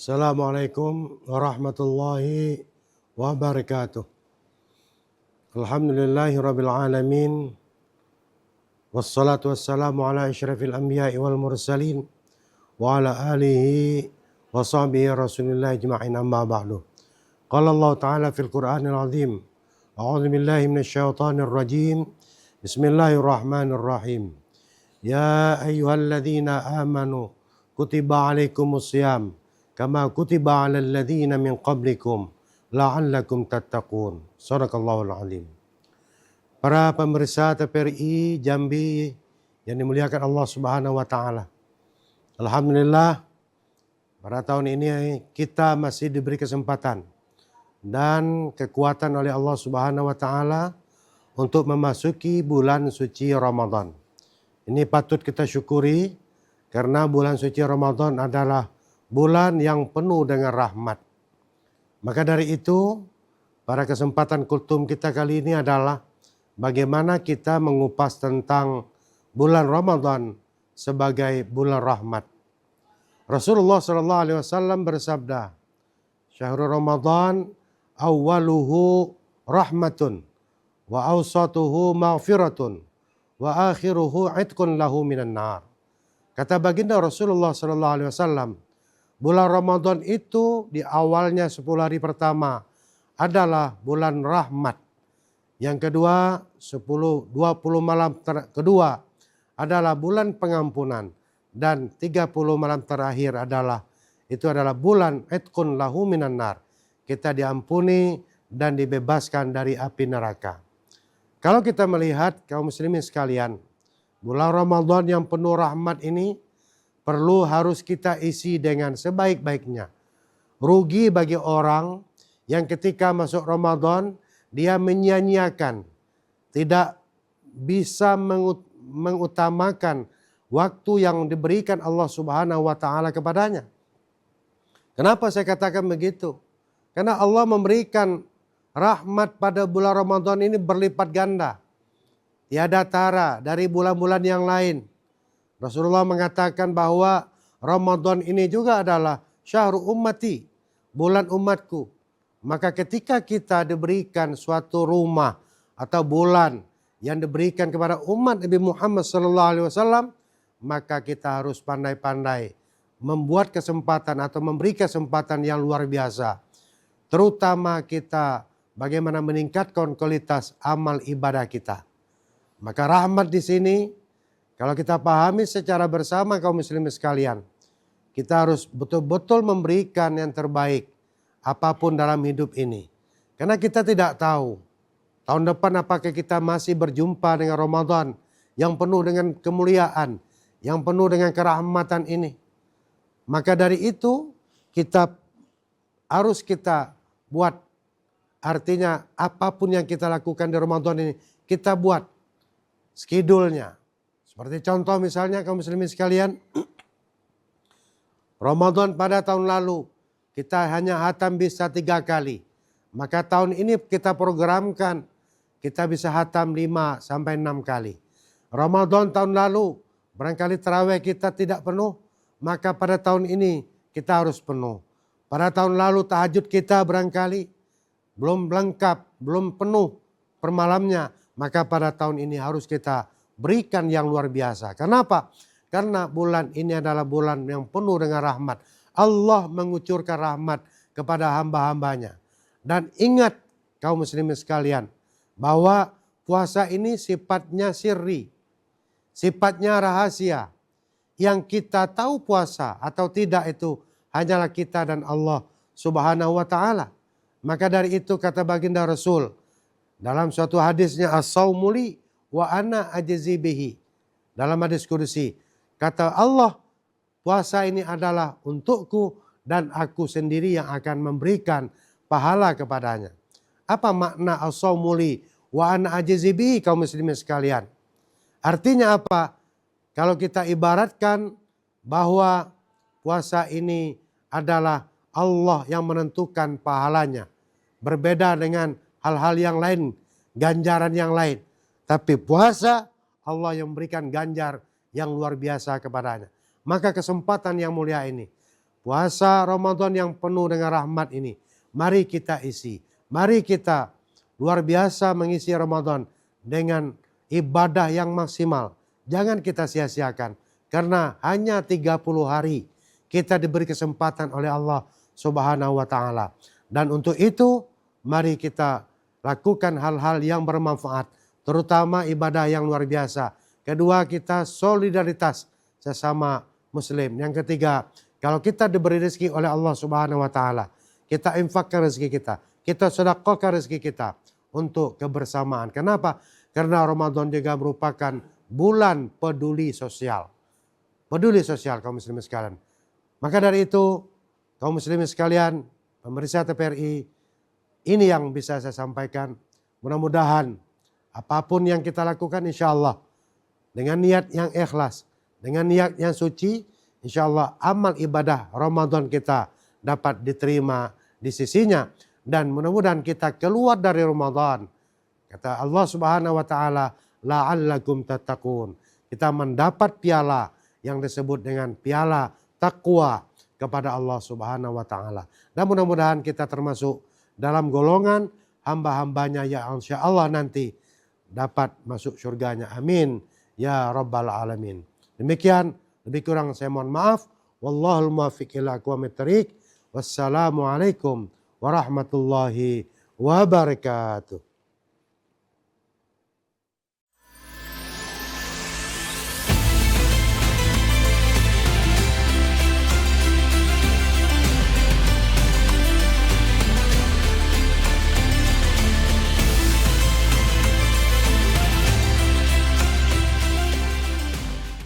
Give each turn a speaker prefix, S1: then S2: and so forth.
S1: Assalamualaikum warahmatullahi wabarakatuh. Alhamdulillahi rabbil alamin. Wassalatu wassalamu ala asyrafil anbiya'i wal mursalin wa ala alihi wa sahbihi rasulillah ajma'in, amma ba'du. Qala Allah ta'ala fil Qur'anil azim. A'udzu billahi minasyaitonir rajim. Bismillahirrahmanirrahim. Ya ayyuhalladzina amanu kutiba alaikumus shiyam kama kutiba alal ladzina min qablikum la'allakum tattaqun. Shadaqallahul azim. Para pemirsa TVRI Jambi yang dimuliakan Allah Subhanahu wa taala. Alhamdulillah pada tahun ini kita masih diberi kesempatan dan kekuatan oleh Allah Subhanahu wa taala untuk memasuki bulan suci Ramadan. Ini patut kita syukuri karena bulan suci Ramadan adalah bulan yang penuh dengan rahmat. Maka dari itu, pada kesempatan kultum kita kali ini adalah bagaimana kita mengupas tentang bulan Ramadan sebagai bulan rahmat. Rasulullah SAW bersabda, "Syahrul Ramadan awwaluhu rahmatun wa awsatuhu maghfiratun wa akhiruhu itqun lahu minan nar." Kata baginda Rasulullah SAW, bulan Ramadan itu di awalnya 10 hari pertama adalah bulan rahmat. Yang kedua 20 malam kedua adalah bulan pengampunan. Dan 30 malam terakhir adalah bulan itqun lahu minan nar. Kita diampuni dan dibebaskan dari api neraka. Kalau kita melihat kaum muslimin sekalian, bulan Ramadan yang penuh rahmat ini harus kita isi dengan sebaik-baiknya. Rugi bagi orang yang ketika masuk Ramadan dia menyia-nyiakan, tidak bisa mengutamakan waktu yang diberikan Allah Subhanahu wa taala kepadanya. Kenapa saya katakan begitu? Karena Allah memberikan rahmat pada bulan Ramadan ini berlipat ganda. Tiada tara dari bulan-bulan yang lain. Rasulullah mengatakan bahwa Ramadan ini juga adalah syahrul ummati, bulan umatku. Maka ketika kita diberikan suatu rumah atau bulan yang diberikan kepada umat Nabi Muhammad SAW, maka kita harus pandai-pandai membuat kesempatan atau memberi kesempatan yang luar biasa. Terutama kita bagaimana meningkatkan kualitas amal ibadah kita. Maka rahmat di sini kalau kita pahami secara bersama kaum muslimin sekalian, kita harus betul-betul memberikan yang terbaik apapun dalam hidup ini. Karena kita tidak tahu tahun depan apakah kita masih berjumpa dengan Ramadan yang penuh dengan kemuliaan, yang penuh dengan kerahmatan ini. Maka dari itu kita harus buat, artinya apapun yang kita lakukan di Ramadan ini kita buat schedule-nya. Seperti contoh misalnya kaum muslimin sekalian, Ramadan pada tahun lalu kita hanya hatam bisa 3 kali. Maka tahun ini kita programkan kita bisa hatam 5 sampai 6 kali. Ramadan tahun lalu barangkali tarawih kita tidak penuh, maka pada tahun ini kita harus penuh. Pada tahun lalu tahajud kita barangkali belum lengkap, belum penuh per malamnya, maka pada tahun ini harus kita berikan yang luar biasa. Kenapa? Karena bulan ini adalah bulan yang penuh dengan rahmat. Allah mengucurkan rahmat kepada hamba-hambanya. Dan ingat kaum muslimin sekalian, bahwa puasa ini sifatnya sirri, sifatnya rahasia. Yang kita tahu puasa atau tidak itu hanyalah kita dan Allah Subhanahu wa taala. Maka dari itu kata baginda Rasul dalam suatu hadisnya, as-saumu li wa ana ajzi bihi. Dalam hadis kudusi kata Allah, puasa ini adalah untukku dan aku sendiri yang akan memberikan pahala kepadanya. Apa makna as-saumu li wa ana ajzi bihi kaum muslimin sekalian? Artinya apa? Kalau kita ibaratkan bahwa puasa ini adalah Allah yang menentukan pahalanya. Berbeda dengan hal-hal yang lain, ganjaran yang lain. Tapi puasa Allah yang memberikan ganjar yang luar biasa kepadanya. Maka kesempatan yang mulia ini puasa Ramadan yang penuh dengan rahmat ini, mari kita isi. Mari kita luar biasa mengisi Ramadan dengan ibadah yang maksimal. Jangan kita sia-siakan. Karena hanya 30 hari kita diberi kesempatan oleh Allah Subhanahu wa Ta'ala. Dan untuk itu, mari kita lakukan hal-hal yang bermanfaat, terutama ibadah yang luar biasa. Kedua, kita solidaritas sesama Muslim. Yang ketiga, kalau kita diberi rezeki oleh Allah Subhanahu wa Ta'ala, kita infakkan rezeki kita sedekahkan rezeki kita untuk kebersamaan. Kenapa? Karena Ramadan juga merupakan bulan peduli sosial. Peduli sosial kaum muslimin sekalian. Maka dari itu, kaum muslimin sekalian, pemirsa TPRI, ini yang bisa saya sampaikan. Mudah-mudahan apapun yang kita lakukan insya Allah dengan niat yang ikhlas, dengan niat yang suci, insya Allah amal ibadah Ramadan kita dapat diterima di sisinya. Dan mudah-mudahan kita keluar dari Ramadan. Kata Allah Subhanahu wa Ta'ala, la'allakum tattaqun. Kita mendapat piala yang disebut dengan piala takwa kepada Allah Subhanahu wa Ta'ala. Dan mudah-mudahan kita termasuk dalam golongan hamba-hambanya yang insya Allah nanti dapat masuk surganya. Amin ya rabbal alamin. Demikian, lebih kurang saya mohon maaf. Wallahul muwaffiq ila aqwamit thoriq. Wassalamualaikum warahmatullahi wabarakatuh.